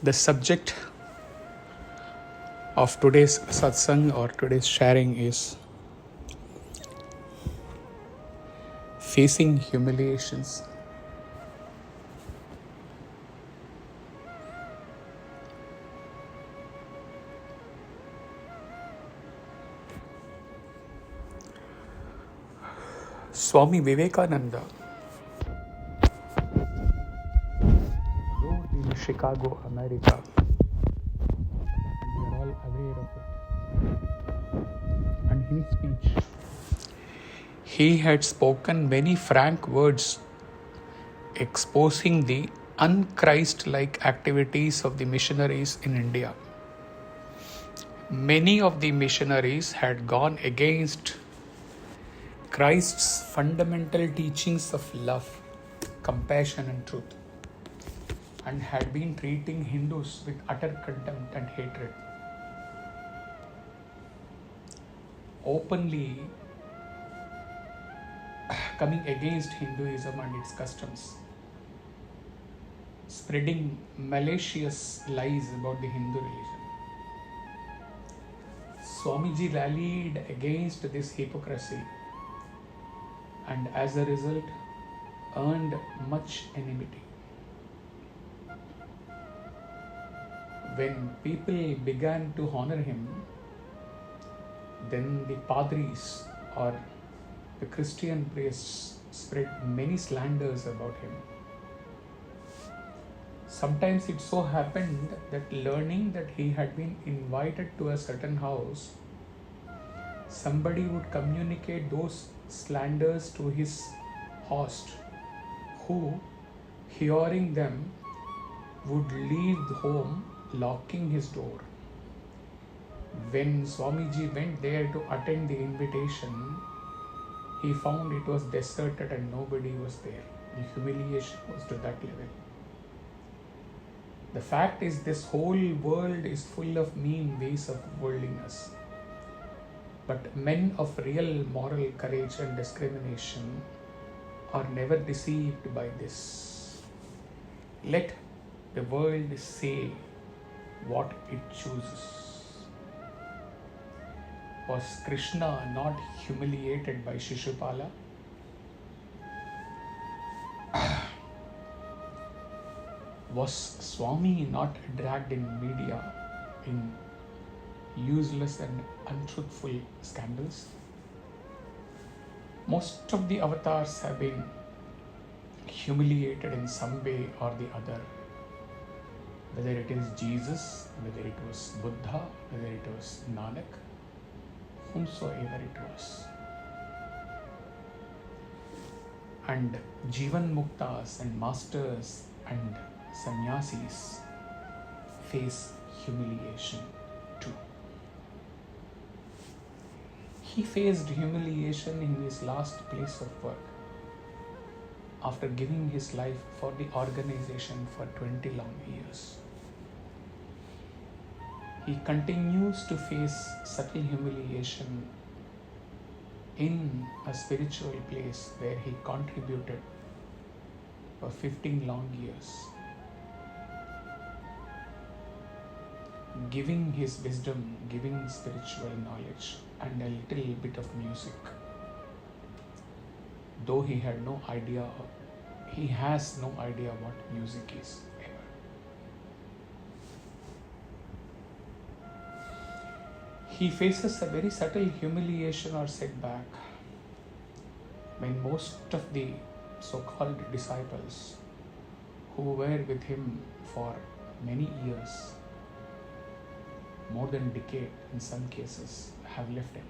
The subject of today's satsang or today's sharing is facing humiliations. Swami Vivekananda wrote in Chicago, America, and we are all aware of it. And in his speech, he had spoken many frank words exposing the unchrist-like activities of the missionaries in India. Many of the missionaries had gone against Christ's fundamental teachings of love, compassion, and truth, and had been treating Hindus with utter contempt and hatred. Openly coming against Hinduism and its customs, spreading malicious lies about the Hindu religion. Swamiji rallied against this hypocrisy and as a result earned much enmity. When people began to honor him, then the padris or the Christian priests spread many slanders about him. Sometimes it so happened that learning that he had been invited to a certain house, somebody would communicate those slanders to his host, who, hearing them, would leave the home locking his door. When Swamiji went there to attend the invitation, he found it was deserted and nobody was there. The humiliation was to that level. The fact is, this whole world is full of mean ways of worldliness. But men of real moral courage and discrimination are never deceived by this. Let the world say what it chooses. Was Krishna not humiliated by Shishupala? Was Swami not dragged in media in useless and untruthful scandals? Most of the avatars have been humiliated in some way or the other. Whether it is Jesus, whether it was Buddha, whether it was Nanak, whomsoever it was. And Jivan Muktas and masters and sannyasis face humiliation too. He faced humiliation in his last place of work after giving his life for the organization for 20 long years. He continues to face subtle humiliation in a spiritual place where he contributed for 15 long years, giving his wisdom, giving spiritual knowledge and a little bit of music. Though he had no idea, he has no idea what music is ever. He faces a very subtle humiliation or setback when most of the so-called disciples who were with him for many years, more than a decade in some cases, have left him.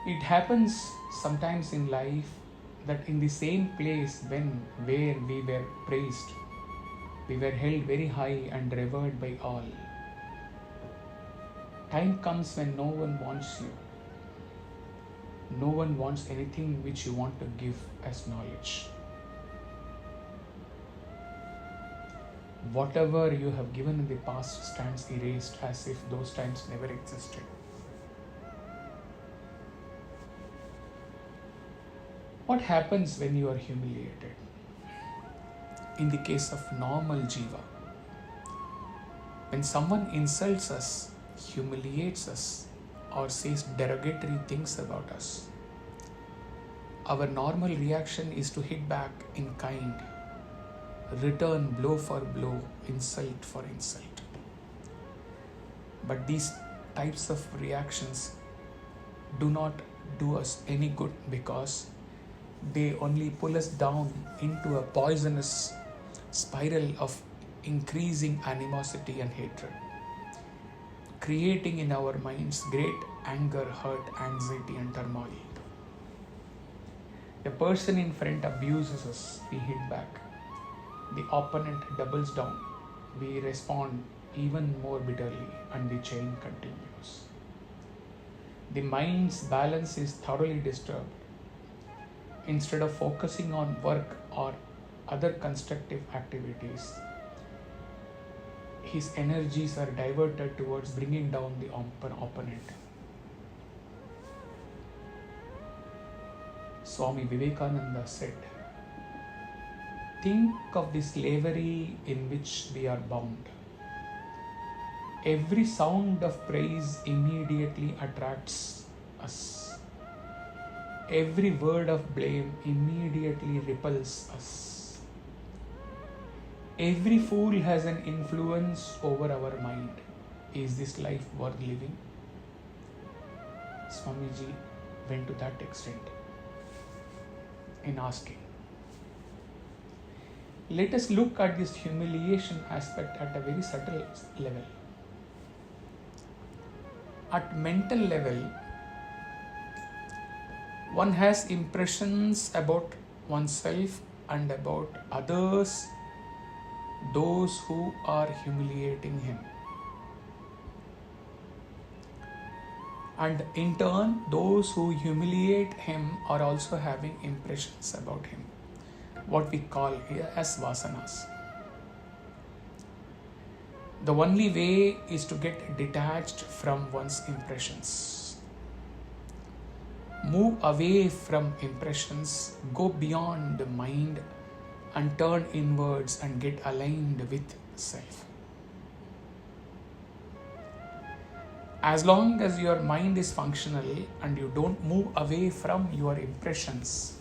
It happens sometimes in life that in the same place where we were praised, we were held very high and revered by all. Time comes when no one wants you. No one wants anything which you want to give as knowledge. Whatever you have given in the past stands erased as if those times never existed. What happens when you are humiliated? in the case of normal jiva. When someone insults us, humiliates us, or says derogatory things about us, our normal reaction is to hit back in kind, return blow for blow, insult for insult. But these types of reactions do not do us any good, because they only pull us down into a poisonous spiral of increasing animosity and hatred, creating in our minds great anger, hurt, anxiety, and turmoil. The person in front abuses us, we hit back. The opponent doubles down, we respond even more bitterly, and the chain continues. The mind's balance is thoroughly disturbed. Instead of focusing on work or other constructive activities, his energies are diverted towards bringing down the opponent. Swami Vivekananda said, "Think of the slavery in which we are bound. Every sound of praise immediately attracts us. Every word of blame immediately repels us. Every fool has an influence over our mind. Is this life worth living?" Swamiji went to that extent in asking. Let us look at this humiliation aspect at a very subtle level. At mental level, one has impressions about oneself and about others, those who are humiliating him. And in turn, those who humiliate him are also having impressions about him, what we call here as vasanas. The only way is to get detached from one's impressions. Move away from impressions, go beyond the mind and turn inwards and get aligned with self. As long as your mind is functional and you don't move away from your impressions,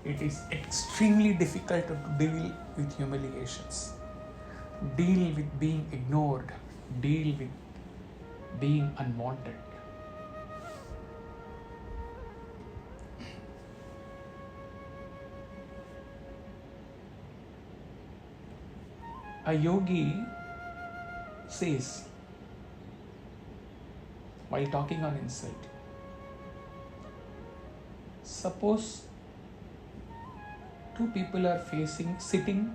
it is extremely difficult to deal with humiliations, deal with being ignored, deal with being unwanted. A yogi says, while talking on insult, suppose two people are sitting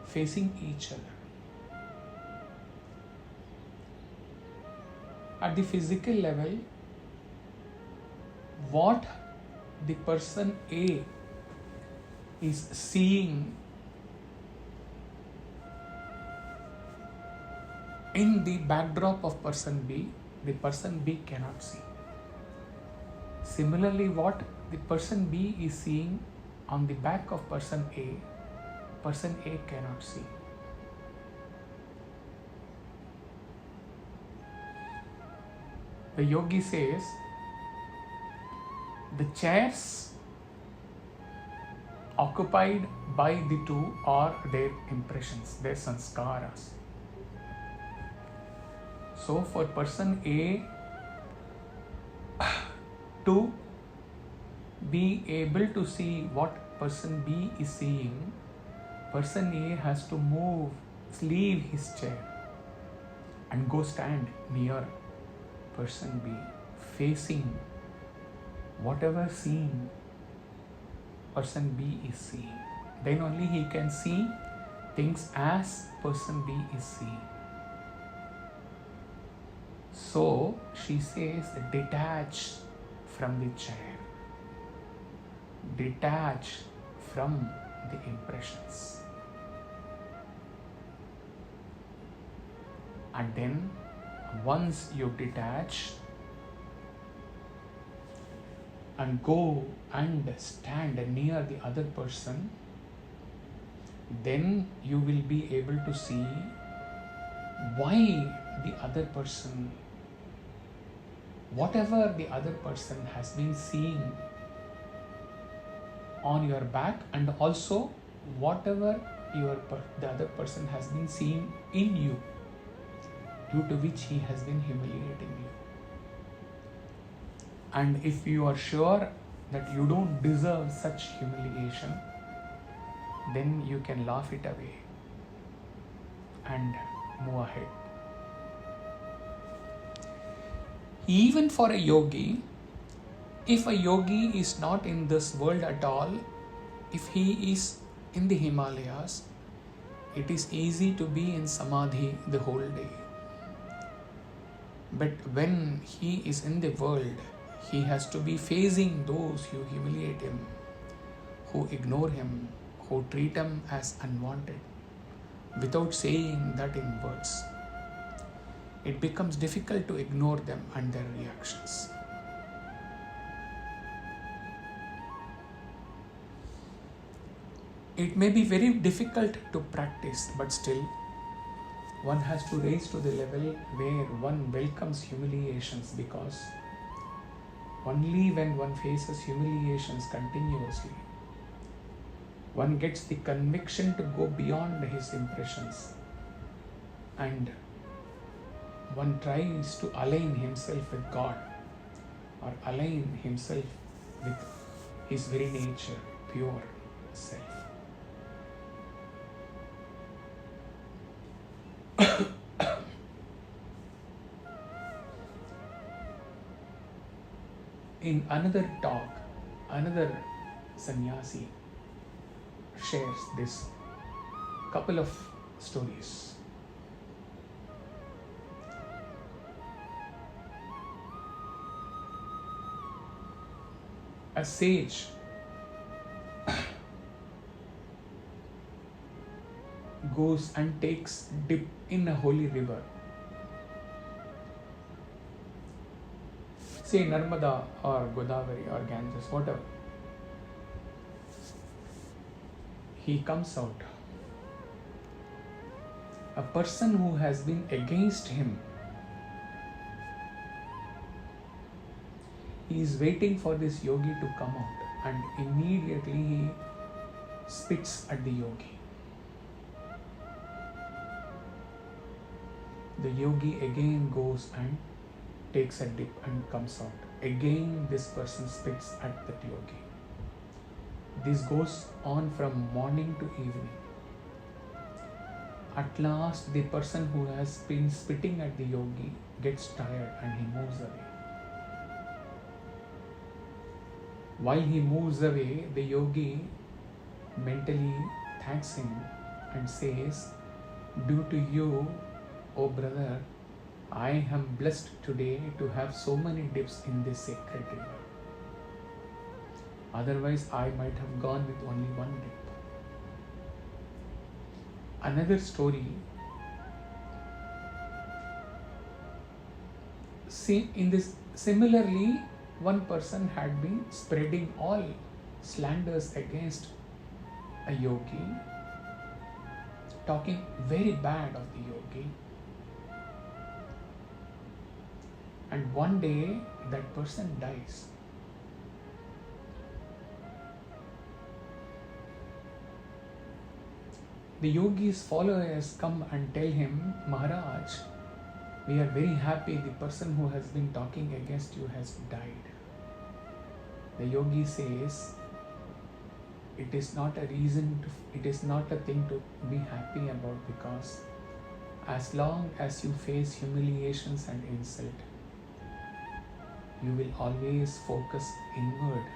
facing each other. At the physical level, what the person A is seeing in the backdrop of person B, the person B cannot see. Similarly, what the person B is seeing on the back of person A cannot see. The yogi says, the chairs occupied by the two are their impressions, their sanskaras. So for person A to be able to see what person B is seeing, person A has to leave his chair and go stand near person B, facing whatever scene person B is seeing. Then only he can see things as person B is seeing. So she says, detach from the chair, detach from the impressions. And then once you detach and go and stand near the other person, then you will be able to see why the other person, whatever the other person has been seeing on your back, and also whatever the other person has been seeing in you, due to which he has been humiliating you. And if you are sure that you don't deserve such humiliation, then you can laugh it away and move ahead. Even for a yogi, if a yogi is not in this world at all, if he is in the Himalayas, it is easy to be in samadhi the whole day. But when he is in the world, he has to be facing those who humiliate him, who ignore him, who treat him as unwanted, without saying that in words. It becomes difficult to ignore them and their reactions. It may be very difficult to practice, but still, one has to raise to the level where one welcomes humiliations, because only when one faces humiliations continuously, one gets the conviction to go beyond his impressions, and one tries to align himself with God, or align himself with his very nature, pure self. In another talk, another sannyasi shares this couple of stories. A sage goes and takes dip in a holy river, say Narmada or Godavari or Ganges, whatever. He comes out. A person who has been against him, he is waiting for this yogi to come out, and immediately he spits at the yogi. The yogi again goes and takes a dip and comes out. Again this person spits at that yogi. This goes on from morning to evening. At last, the person who has been spitting at the yogi gets tired and he moves away. While he moves away, the yogi mentally thanks him and says, "Due to you, oh brother, I am blessed today to have so many dips in this sacred river. Otherwise, I might have gone with only one dip." Another story. Similarly, one person had been spreading all slanders against a yogi, talking very bad of the yogi. And one day, that person dies. The yogi's followers come and tell him, "Maharaj, we are very happy the person who has been talking against you has died." The yogi says, it is not a thing to be happy about, because as long as you face humiliations and insult, you will always focus inward.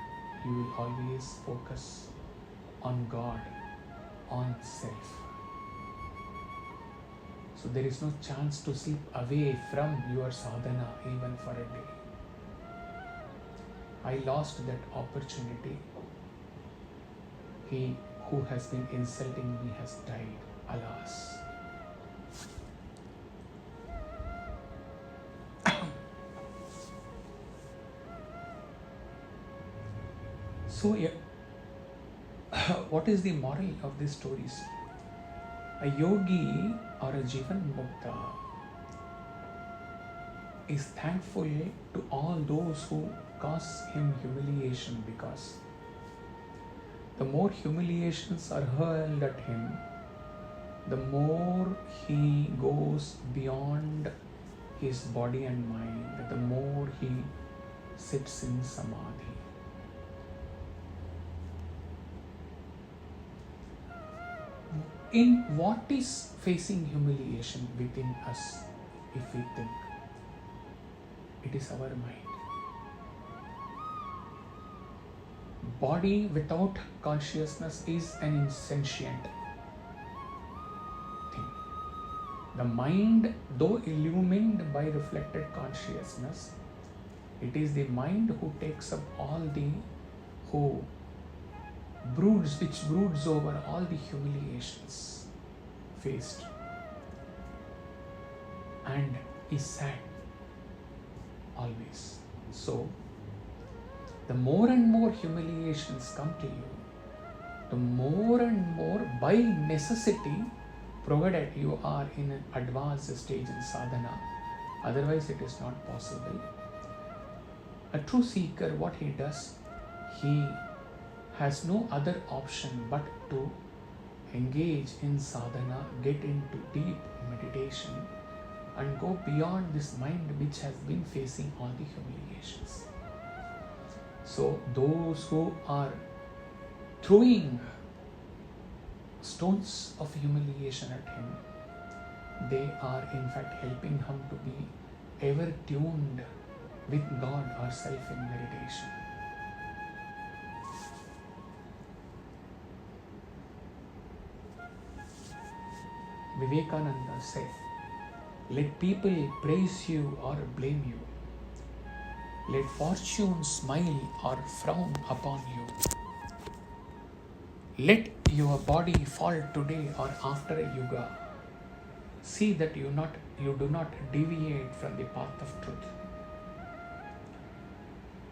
You will always focus on God, on self. So there is no chance to slip away from your sadhana even for a day. I lost that opportunity. He who has been insulting me has died, alas. So, what is the moral of these stories? A yogi or a Jivan Mukta is thankful to all those who cause him humiliation, because the more humiliations are hurled at him, the more he goes beyond his body and mind, the more he sits in samadhi. In what is facing humiliation within us, if we think? It is our mind. Body without consciousness is an insentient thing. The mind, though illumined by reflected consciousness, it is the mind who takes up which broods over all the humiliations faced and is sad always. So, the more and more humiliations come to you, the more and more by necessity, provided you are in an advanced stage in sadhana, otherwise it is not possible. A true seeker, what he does, he has no other option but to engage in sadhana, get into deep meditation, and go beyond this mind which has been facing all the humiliations. So those who are throwing stones of humiliation at him, they are in fact helping him to be ever tuned with God or self in meditation. Vivekananda said, "Let people praise you or blame you. Let fortune smile or frown upon you. Let your body fall today or after a yuga. See that you do not deviate from the path of truth.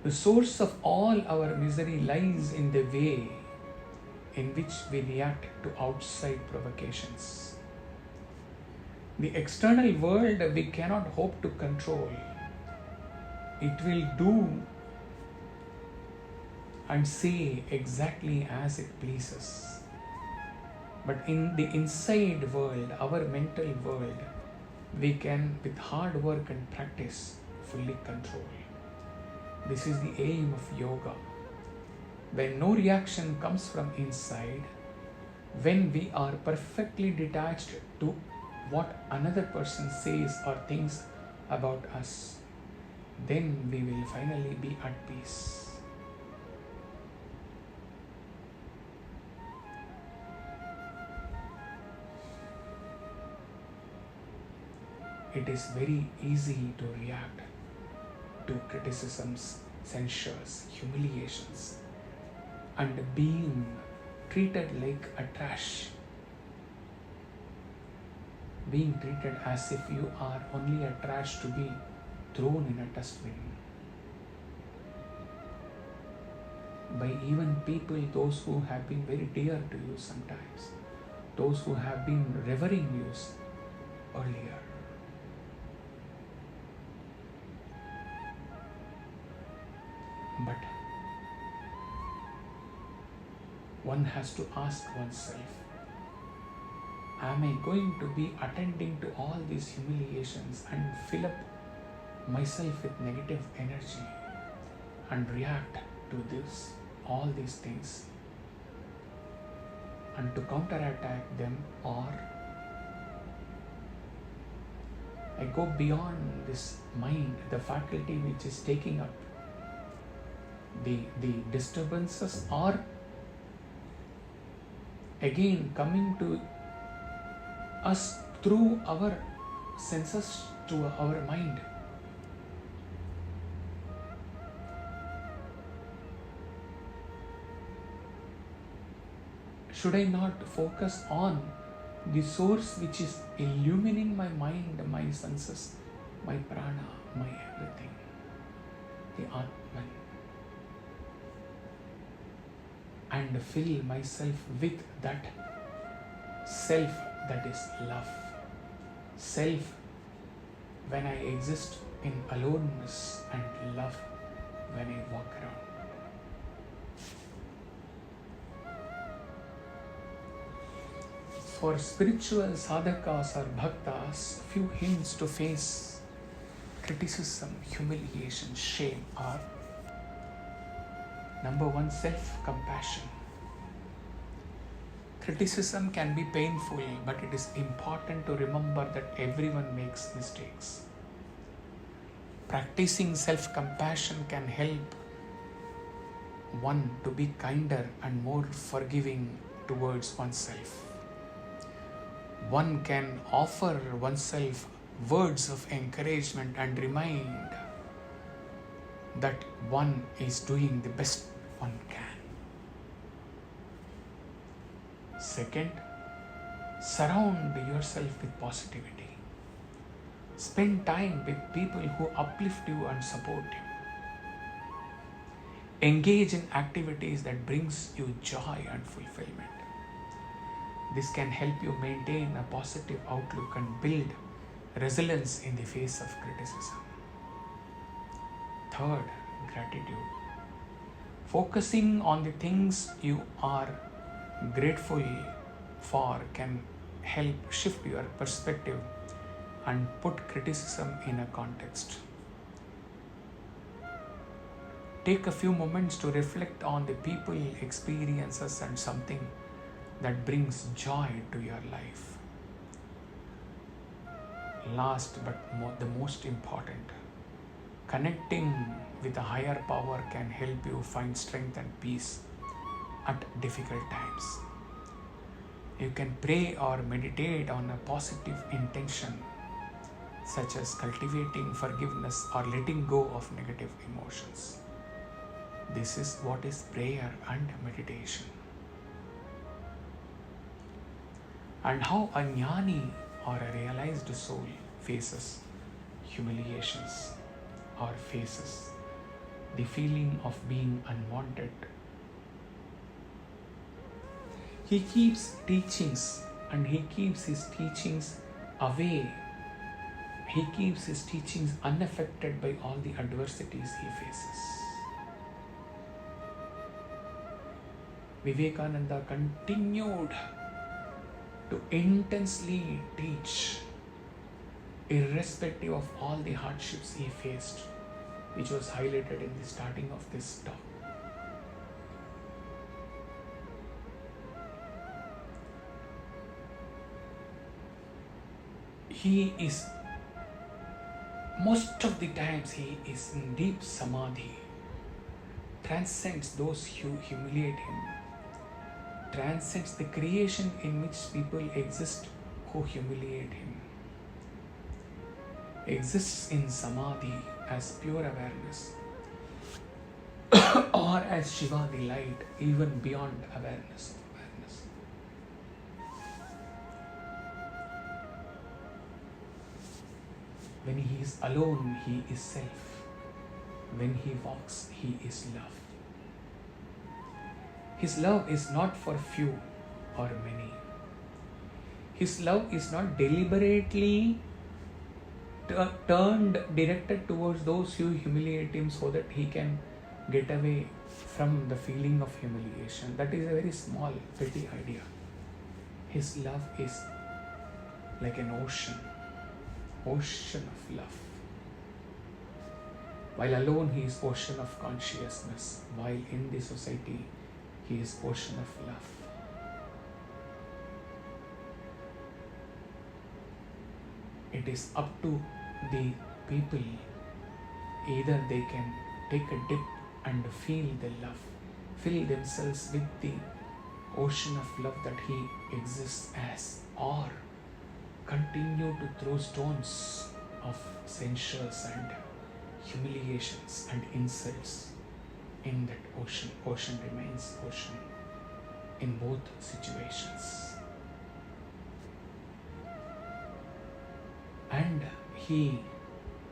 The source of all our misery lies in the way in which we react to outside provocations. The external world we cannot hope to control. It will do and say exactly as it pleases. But in the inside world, our mental world, we can, with hard work and practice, fully control. This is the aim of yoga. When no reaction comes from inside, when we are perfectly detached to what another person says or thinks about us, then we will finally be at peace. It is very easy to react to criticisms, censures, humiliations, and being treated like a trash. Being treated as if you are only a trash to be thrown in a dustbin. By even people, those who have been very dear to you sometimes, those who have been revering you earlier. But one has to ask oneself, am I going to be attending to all these humiliations and fill up myself with negative energy and react to all these things and to counterattack them, or I go beyond this mind, the faculty which is taking up the disturbances, or again coming to us through our senses to our mind. Should I not focus on the source which is illumining my mind, my senses, my prana, my everything, the Atman, and fill myself with that self that is love, self when I exist in aloneness, and love when I walk around. For spiritual sadhakas or bhaktas, few hints to face criticism, humiliation, shame are: number one, self-compassion. Criticism can be painful, but it is important to remember that everyone makes mistakes. Practicing self-compassion can help one to be kinder and more forgiving towards oneself. One can offer oneself words of encouragement and remind that one is doing the best one can. Second, surround yourself with positivity. Spend time with people who uplift you and support you. Engage in activities that brings you joy and fulfillment. This can help you maintain a positive outlook and build resilience in the face of criticism. Third, gratitude. Focusing on the things you are grateful for can help shift your perspective and put criticism in a context. Take a few moments to reflect on the people, experiences, and something that brings joy to your life. Last but the most important, connecting with a higher power can help you find strength and peace at difficult times. You can pray or meditate on a positive intention, such as cultivating forgiveness or letting go of negative emotions. This is what is prayer and meditation. And how a jnani or a realized soul faces humiliations or faces the feeling of being unwanted. He keeps teachings and he keeps his teachings away. He keeps his teachings unaffected by all the adversities he faces. Vivekananda continued to intensely teach irrespective of all the hardships he faced, which was highlighted in the starting of this talk. Most of the times he is in deep samadhi, transcends those who humiliate him, transcends the creation in which people exist who humiliate him, exists in samadhi as pure awareness or as Shiva the light, even beyond awareness of awareness. When he is alone, he is self. When he walks, he is love. His love is not for few or many. His love is not deliberately directed towards those who humiliate him so that he can get away from the feeling of humiliation. That is a very small, petty idea. His love is like an ocean of love. While alone, he is ocean of consciousness. While in the society, he is ocean of love. It is up to the people. Either they can take a dip and feel the love, fill themselves with the ocean of love that he exists as, or continue to throw stones of censures and humiliations and insults in that ocean. Ocean remains ocean in both situations. And he,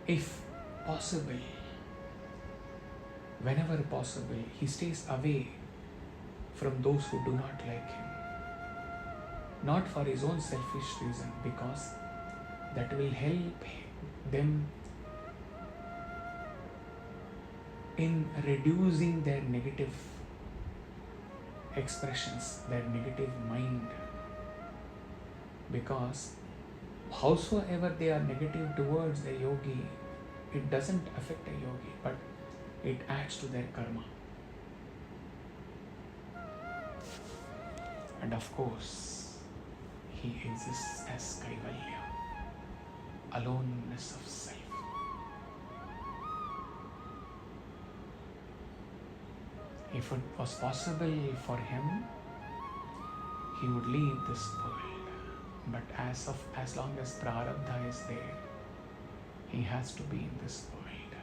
if possible, whenever possible, he stays away from those who do not like him. not for his own selfish reason, because that will help them in reducing their negative expressions, their negative mind. Because howsoever they are negative towards a yogi, it doesn't affect a yogi, but it adds to their karma. And of course, he exists as Kaivalya, aloneness of self. If it was possible for him, he would leave this world. But as long as Prarabdha is there, he has to be in this world.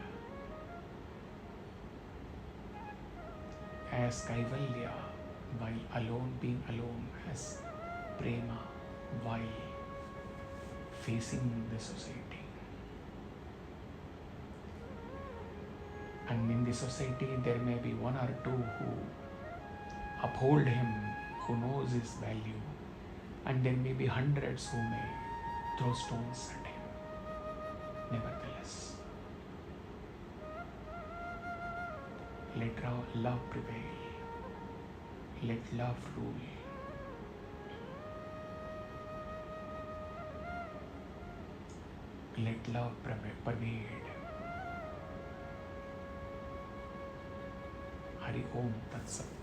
As Kaivalya, while alone, being alone, as Prema, while facing the society. And in the society, there may be one or two who uphold him, who knows his value, and there may be hundreds who may throw stones at him. Nevertheless, let love prevail. Let love rule. Let love pervade. Hari Om Tat Sat.